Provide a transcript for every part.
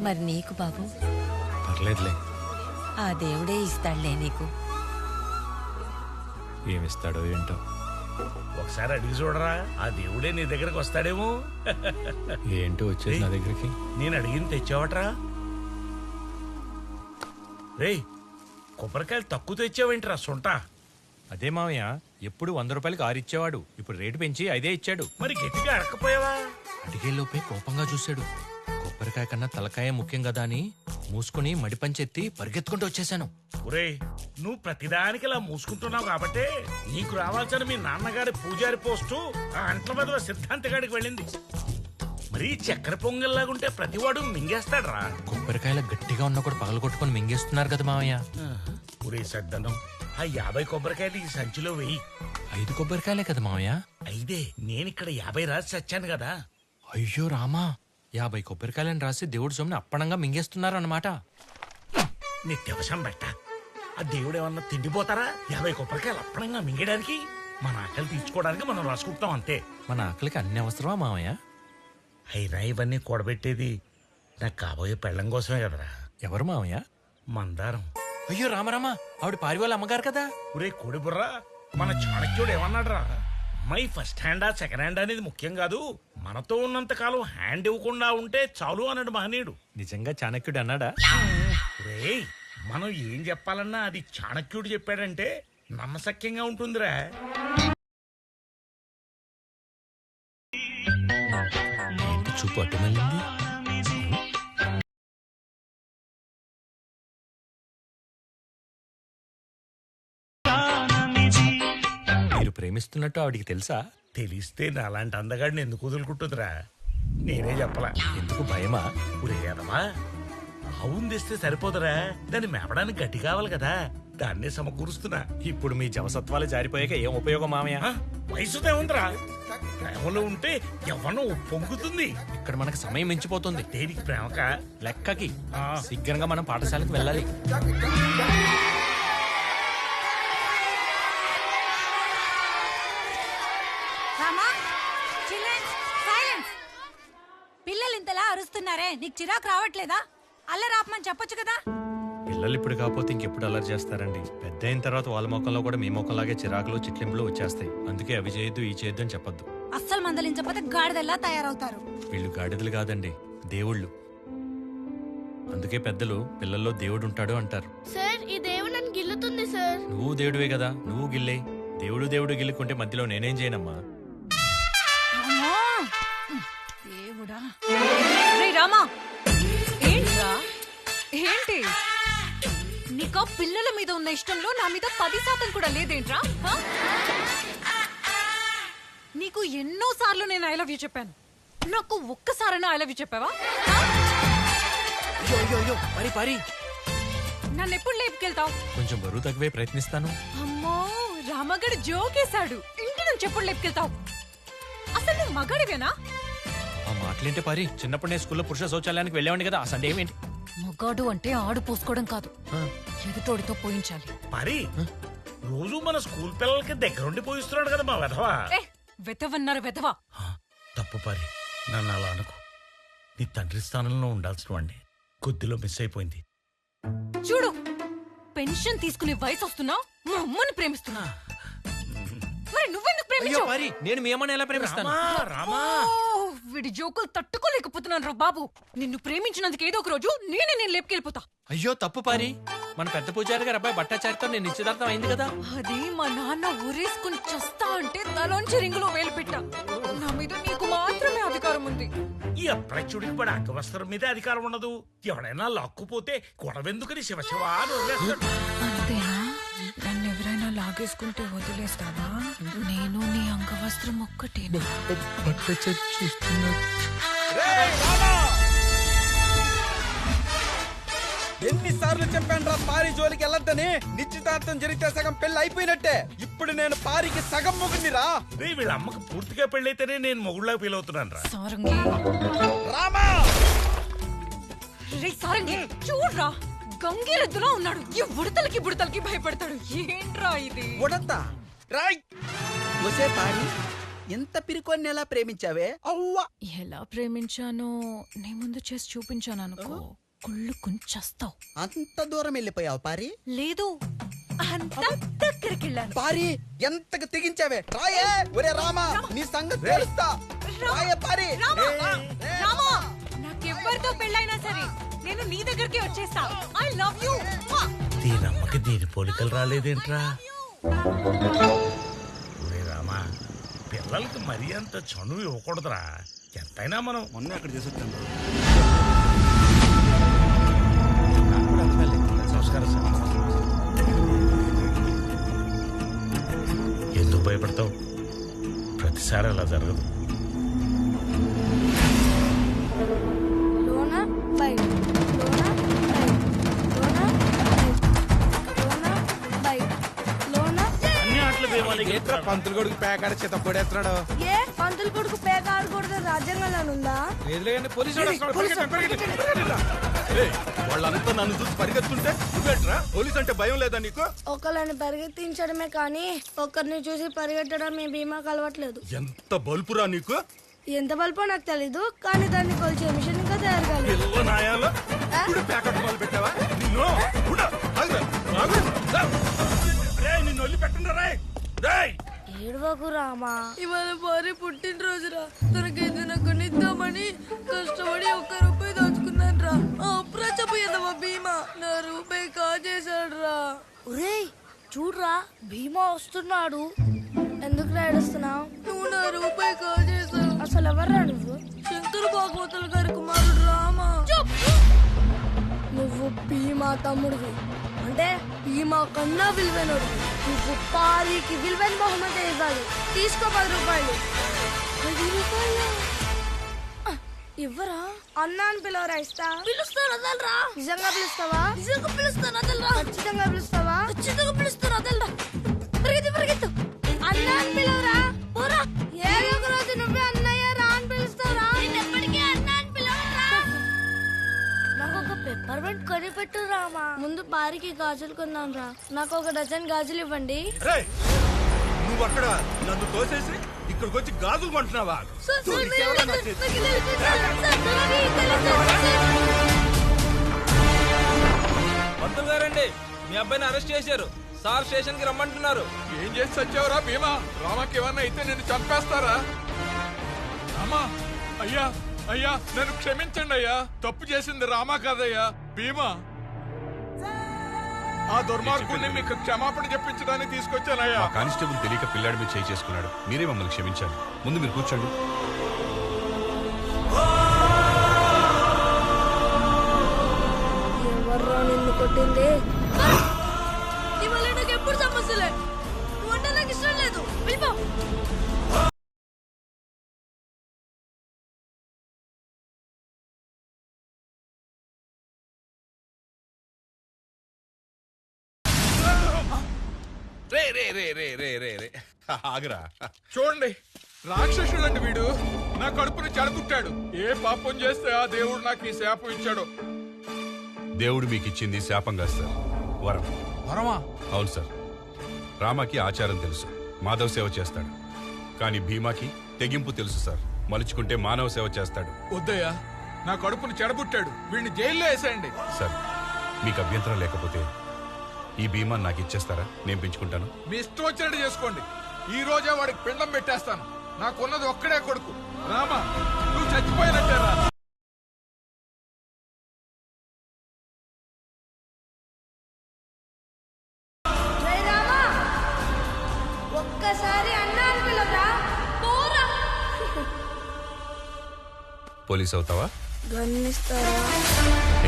మరి నీకు బాబు? పర్లేదులే. ఆ దేవుడే ఇస్తాడులే నీకు. ఏమిస్తాడో ఏంటో. ఒకసారి అడిగి చూడరా, ఆ దేవుడే నీ దగ్గరకు వస్తాడేమో. ఏంటో వచ్చేది నా దగ్గరికి. నేను అడిగింది తెచ్చావట్రా? రేయ్, కొబ్బరికాయలు తక్కువ తెచ్చావేంట్రా సొంట? అదే మామయ్య, ఎప్పుడు 100 రూపాయలకి 6 ఇచ్చేవాడు. ఇప్పుడు రేటు పెంచి 5 ఇచ్చాడు. మరి గట్టిగా అడకపోయావా? అడిగేలోపే కోపంగా చూశాడు. కొబ్బరికాయ కన్నా తలకాయ ముఖ్యం కదా అని మూసుకుని మడిపంచెత్తి పరిగెత్తుకుంటూ వచ్చేసాను. ఒరేయ్, నువ్వు ప్రతిదానికి ఇలా మూసుకుంటున్నావు కాబట్టే నీకు రావాల్సిన మీ నాన్నగారి పూజారి పోస్టు ఆ అంట్ల బదుల సిద్ధాంతగాడికి వెళ్ళింది. మరి చక్కెర పొంగల్లాగుంటే ప్రతివాడు మింగేస్తాడ్రా. కొబ్బరికాయల గట్టిగా ఉన్న కూడా పగలగొట్టుకుని మింగేస్తున్నారు కదా మామయ్య. ఒరే సద్దనం, ఆ 50 కొబ్బరికాయలు ఈ సంచిలో వెయ్యి. 5 కొబ్బరికాయలే కదా మామయ్య. అయితే నేనిక్కడ 50 రాసి చచ్చాను కదా. అయ్యో రామా, 50 కొబ్బరికాయలని రాసి దేవుడి సొమ్ముని అప్పణంగా మింగేస్తున్నారు అన్నమాట. నీ దివసం బెట్ట, ఆ దేవుడు ఏమన్నా తిండిపోతారా? 50 కొబ్బరికాయలు అప్పనంగా మింగడానికి? మన ఆకలి తీర్చుకోవడానికి మనం రాసుకుంటాం అంతే. మన ఆకలికి అన్ని అవసరమా మామయ్య? అయినా ఇవన్నీ కూడబెట్టేది నాకు కాబోయే పెళ్ళం కోసమే కదరా. ఎవరు మామయ్య? మందారం. అయ్యో రామరామా, ఆవిడ పారి వాళ్ళ అమ్మగారు కదా. ఒరే కోడి బుర్రా, మన చాణక్యుడు ఏమన్నాడ్రా? మై ఫస్ట్ హ్యాండా సెకండ్ హ్యాండ్ అనేది ముఖ్యం కాదు, మనతో ఉన్నంత కాలం హ్యాండ్ ఇవ్వకుండా ఉంటే చాలు అన్నాడు మహనీయుడు. నిజంగా చాణక్యుడు అన్నాడా? ఒరేయ్, మనం ఏం చెప్పాలన్నా అది చాణక్యుడు చెప్పాడంటే నమ్మశక్యంగా ఉంటుందిరా. ఏంటి చూపు అటు మళ్ళింది? మీరు ప్రేమిస్తున్నట్టు ఆవిడికి తెలుసా? తెలిస్తే నాలాంటి అందగాడిని ఎందుకు వదులుకుంటుందిరా? నేనే చెప్పలా. ఎందుకు భయమా? ఉరేదమా, ఆవును తెస్తే సరిపోదురా, దాన్ని మేపడానికి గట్టి కావాలి కదా, దాన్నే సమకూరుస్తున్నా. ఇప్పుడు మీ జవసత్వాలు జారిపోయాక ఏం ఉపయోగం మామయ్య? వయసుదే ఉందిరా, ప్రేమలో ఉంటే ఎవరో పొంగుతుంది. ఇక్కడ మనకు సమయం మించిపోతుంది. దేనికి ప్రేమక? లెక్కకి. శీఘ్రంగా మనం పాఠశాలకు వెళ్ళాలి. పిల్లలు ఇంతలా అరుస్తున్నారే, నీకు చిరాకు రావట్లేదా? అల్లరాపమని చెప్పొచ్చు కదా. పిల్లలు ఇప్పుడు కాకపోతే ఇంకెప్పుడు అల్లరి చేస్తారండి. పెద్ద అయిన తర్వాత వాళ్ళ మొక్కల్లో కూడా మీ మొక్కలాగే చిరాకులు చిట్లింపులు వచ్చేస్తాయి. అందుకే అవి చేయొద్దు ఈ చేయొద్దు అని చెప్పొద్దు. అస్సలు మందలించకపోతే గాడిదల్లా తయారవుతారు. వీళ్ళు గాడిదలు కాదండి, దేవుళ్ళు. అందుకే పెద్దలు పిల్లల్లో దేవుడు ఉంటాడు అంటారు. సార్, ఈ దేవుడు నన్ను గిల్లుతుంది సార్. నువ్వు దేవుడివే కదా, నువ్వు గిల్లే. దేవుడు దేవుడు గిల్లుకుంటే మధ్యలో నేనేం చేయనమ్మా. దేవుడా. రామా, ఏంట్రా? ఏంటి నీకు పిల్లల మీద ఉన్న ఇష్టంలో నా మీద 10% కూడా లేదేంట్రా? నీకు ఎన్నోసార్లు నేను ఐ లవ్ యూ చెప్పాను, నాకు ఒక్కసారైనా ఐ లవ్ యూ చెప్పావా? పరి నన్ను ఎప్పుడు లేపుకెళ్తావు? కొంచెం బరువు తగ్గవే ప్రయత్నిస్తాను. అమ్మో, రామగడు జోకేశాడు. ఇంటి నుంచి ఎప్పుడు లేపుకెళ్తావు? అసలు నువ్వు మగాడివేనా? ఆ మాటలేంటే పరి, చిన్నప్పుడు నేను స్కూల్లో పురుష శౌచాలయానికి వెళ్ళేవాడిని కదా, ఆ సండే ఏమేంటి? మగాడు అంటే ఆడు పోసుకోవడం కాదు, ఎదుటోడితో పోయించాలి. మరి రోజు మన స్కూల్ పిల్లలకి దగ్గరుండి పోయిస్తున్నాడు కదా మా వెధవా. వెతవన్నారు వెతవా. తప్పు పరి, నన్ను అలా అనుకో. నీ తండ్రి స్థానంలో ఉండాల్సిన వాడిని కొద్దిలో మిస్ అయిపోయింది. చూడు, పెన్షన్ తీసుకునే వయసు వస్తున్నా మా అమ్మని ప్రేమిస్తున్నా. మరి నువ్వెందుకు ప్రేమించావు? నేను మీ అమ్మని ఎలా ప్రేమిస్తాను? వీడి జోకులు తట్టుకోలేకపోతున్నాను రా బాబు. నిన్ను ప్రేమించినందుకు ఏదో ఒక రోజు నేను లేపుకెళ్ళిపోతా. అయ్యో తప్పు పారి, మన పెద్ద పూజారి గారు అబ్బాయి భట్టాచారితో నేను నిశ్చితార్థం అయింది కదా. అది మా నాన్న ఊరేసుకుని చస్తా అంటే తలోంచి రింగులో వేలు పెట్టా. నా మీద నీకు మాత్రమే అధికారం ఉంది. ఈ అప్రచుడికి పడి అంగవస్త్రం మీద అధికారం ఉండదు. ఎవడైనా లాక్కుపోతే గొడవెందుకని శివశివ అని వదిలేస్తాడు. అంతేనా? నన్ను ఎవరైనా లాగేసుకుంటే వదిలేస్తావా? నేను నీ అంగవస్త్రం ఒక్కటేనా? ఎన్నిసార్లు చెప్పాను రా పారి జోలికి వెళ్ళొద్దని. నిశ్చితార్థం జరిగితే సగం పెళ్లి అయిపోయినట్టే. ఇప్పుడు నేను పారికి సగం మొగుందిరా. వీళ్ళ అమ్మకి పూర్తిగా పెళ్ళైతేనే నేను మొగుళ్ళగా ఫీల్ అవుతున్నాను రా. సారంగి, రామా రే సారంగి, చూడ్రా, గంగిరెద్దులో ఉన్నాడు. ఈ బుడతలకి భయపడతాడు. ఏంట్రా ఇది? ఉడతా రాయ్. ఒసే పారి, ఎంత పిరికొన్ని ఎలా ప్రేమించావే అవ్వ. ఎలా ప్రేమించానో నీ ముందు చేసి చూపించాను అనుకో, కుళ్ళు కుంచేస్తావు. అంత దూరం వెళ్ళిపోయావు పారి. లేదు, అంత దగ్గరికి వెళ్ళాను. పారి ఎంతకు తెగించావే రాయే. ఒరే రామా నీ సంగతి తెలుస్తా. రాయే పారి. రామా, నాకెవ్వరితో పెళ్ళైనా సరే నేను నీ దగ్గరికి వచ్చేస్తా. I love you. దీనమ్మకి దీని పోలికలు రాలేదేంట్రా? ఒరే రామా, పిల్లలకి మరీ అంత చనువు ఇవ్వకూడదురా. ఎంతైనా మనం మొన్న అక్కడ చేసొచ్చాను. నమస్కారం సార్. ఎందుకు భయపడతావు? ప్రతిసారి అలా జరగదు. లోన బయట లోన బయట లోన అన్ని ఆటలు దేవాలకి పంతులు కొడుకు పేకాడ చేత పొడేస్తున్నాడు. ఏ పంతులు కొడుకు పేక ఆడకూడదు రాజ్యాంగంలో ఉందా? వాళ్ళంతా నన్ను చూసి పరిగెత్తుంటే నువ్వేట్రా? పోలీస్ అంటే భయం లేదా నీకు? ఒకళ్ళని పరిగెత్తించడమే కానీ ఒకరిని చూసి పరిగెట్టడం మీ బీమాకు అలవట్లేదు. ఎంత బల్పురా నీకు? ఎంత బల్పో నాకు తెలీదు, కానీ దాన్ని కొలిచే మిషన్ ఇంకా తయారు కాలేదు. పిల్ల నాయాలో ఇప్పుడు ప్యాకెట్ మొదలు పెట్టావా? నిన్ను ఉండు. ఆగు, ఆగు. రేయ్, నిన్ను వదిలి పెట్టండి రేయ్. రేయ్ ఏడవకు రామా, ఇవాళ భార్య పుట్టినరోజురా. తనకి ఏదైనా కొనిద్దామని కష్టపడి ₹1 దాచుకున్నాను రా. అప్రచపోయేదమ్మా భీమా నా రూపాయి కాజేశాడు రా. ఒరేయ్ చూడ్రా, భీమా వస్తున్నాడు. ఎందుకు ఏడుస్తున్నావు? నువ్వు నా రూపాయి కాజేశావు. అసలు ఎవర్రా నువ్వు? శంకర భాగవతుల గారి కుమారుడు రామా. నువ్వు భీమా తమ్ముడివి, అంటే భీమా కన్నా విలువైనడు. నువ్వు పారికి విలువైన బహుమతి ఇవ్వాలి. తీసుకో ₹10. ₹10? ఇవ్వరా? అన్నా అని పిలవరా? ఇస్తా. పిలుస్తాను వదలరా. నిజంగా పిలుస్తావా? నిజంగా పిలుస్తాను వదలరా. ఖచ్చితంగా పిలుస్తావా? ఖచ్చితంగా పిలుస్తాను వదలరా. పరిగెత్తు పరిగెత్తు. అన్నా అని పిలవరా. పోరా. ఏదో ఒక రోజు నువ్వే అన్నయ్య రా అని పిలుస్తావురా. ఎప్పటికీ అన్నా అని పిలవరా. నాకు ఒక పెప్పర్మెంట్ కొనిపెట్టు రామా. ముందు పారికి గాజులు కొన్నాం రా. నాకు ఒక డజన్ గాజులు ఇవ్వండి. రేయ్, నువ్వు అక్కడ నన్ను తోసేసి ఇక్కడికి వచ్చి గాజులు కొంటున్నావా? పంతులు గారండి, మీ అబ్బాయిని అరెస్ట్ చేశారు. సార్ స్టేషన్ కి రమ్మంటున్నారు. ఏం చేసి చచ్చావురా భీమా? రామాకి ఏమన్నా అయితే నిన్ను చంపేస్తారా? రామా, అయ్యా అయ్యా నన్ను క్షమించండి అయ్యా. తప్పు చేసింది రామా కాదయ్యా, భీమా. ఆ దుర్మార్గుని మీకు క్షమాపణ చెప్పించడానికి తీసుకొచ్చానయ్యా. మా కానిస్టేబుల్ తెలియక పిల్లాడి మీద చేయి చేసుకున్నాడు. మీరే మమ్మల్ని క్షమించాలి. ముందు మీరు కూర్చోండి. ఎవర్రా నిన్ను కొట్టింది? ఇవాళ నాకు ఎప్పుడు సమస్యలే. వంట నాకు ఇష్టం లేదు. వెళ్ళిపో. రే రే రే రే రే రే రే ఆగరా. చూడండి, రాక్షసుడండి వీడు. నా కడుపుని చెడగొట్టాడు. ఏ పాపం చేస్తే ఆ దేవుడు నాకు ఈ శాపం ఇచ్చాడు. దేవుడు మీకు ఇచ్చింది శాపం కాదు సార్, వరం. వరమా? అవును సార్. రామాకి ఆచారం తెలుసు, మాధవ సేవ చేస్తాడు. కానీ భీమాకి తెగింపు తెలుసు సార్, మలుచుకుంటే మానవ సేవ చేస్తాడు. వద్దయ్యా, నా కడుపుని చెడగొట్టాడు. వీడిని జైల్లో వేసేయండి. సార్, మీకు అభ్యంతరం లేకపోతే ఈ భీమా నాకు ఇచ్చేస్తారా? నేను పెంచుకుంటాను. మీ ఇష్టం వచ్చినట్టు చేసుకోండి. ఈ రోజే వాడికి పిండం పెట్టేస్తాను. నాకున్నది ఒక్కడే కొడుకు. రామా, నువ్వు చచ్చిపోయినట్టేరా. జై రామా, ఒక్కసారి అన్నా అని పిలవరా. పోరా. పోలీస్ అవుతావా? గన్నిస్తారా?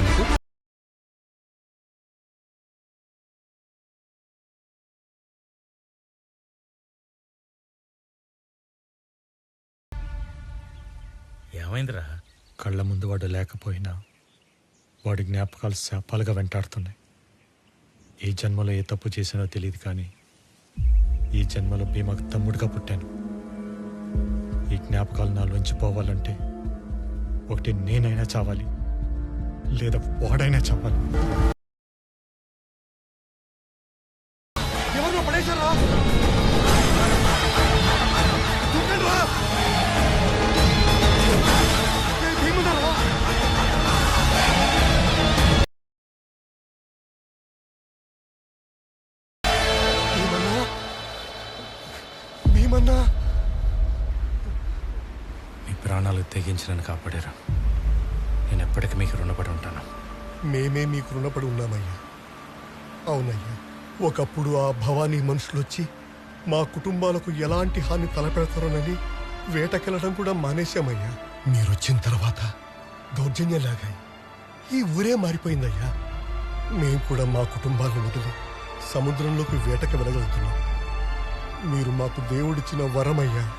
ఎందుకు? ఏమైందిరా? కళ్ళ ముందు వాడు లేకపోయినా వాడి జ్ఞాపకాలు శాపాలుగా వెంటాడుతున్నాయి. ఈ జన్మలో ఏ తప్పు చేసినో తెలియదు, కానీ ఈ జన్మలో భీమాకు తమ్ముడిగా పుట్టాను. ఈ జ్ఞాపకాలు నాలోంచి పోవాలంటే ఒకటి నేనైనా చావాలి, లేదా వాడైనా చావాలి. ఎవరు పడేశారా? భీమన్నా మీ ప్రాణాలు తెగించి కాపాడారు. నేను ఎప్పటికీ మీకు రుణపడి ఉంటాను. మేమే మీకు రుణపడి ఉన్నామయ్యా. అవునయ్యా, ఒకప్పుడు ఆ భవానీ మనుషులొచ్చి మా కుటుంబాలకు ఎలాంటి హాని తలపెడతారోనని వేటకెళ్ళడం కూడా మానేశామయ్యా. మీరొచ్చిన తర్వాత దౌర్జన్యంలాగాయి ఈ ఊరే మారిపోయిందయ్యా. మేం కూడా మా కుటుంబాలను వదిలి సముద్రంలోకి వేటకి వెళ్ళగలుగుతున్నాం. మీరు మాకు దేవుడిచ్చిన వరమయ్యా.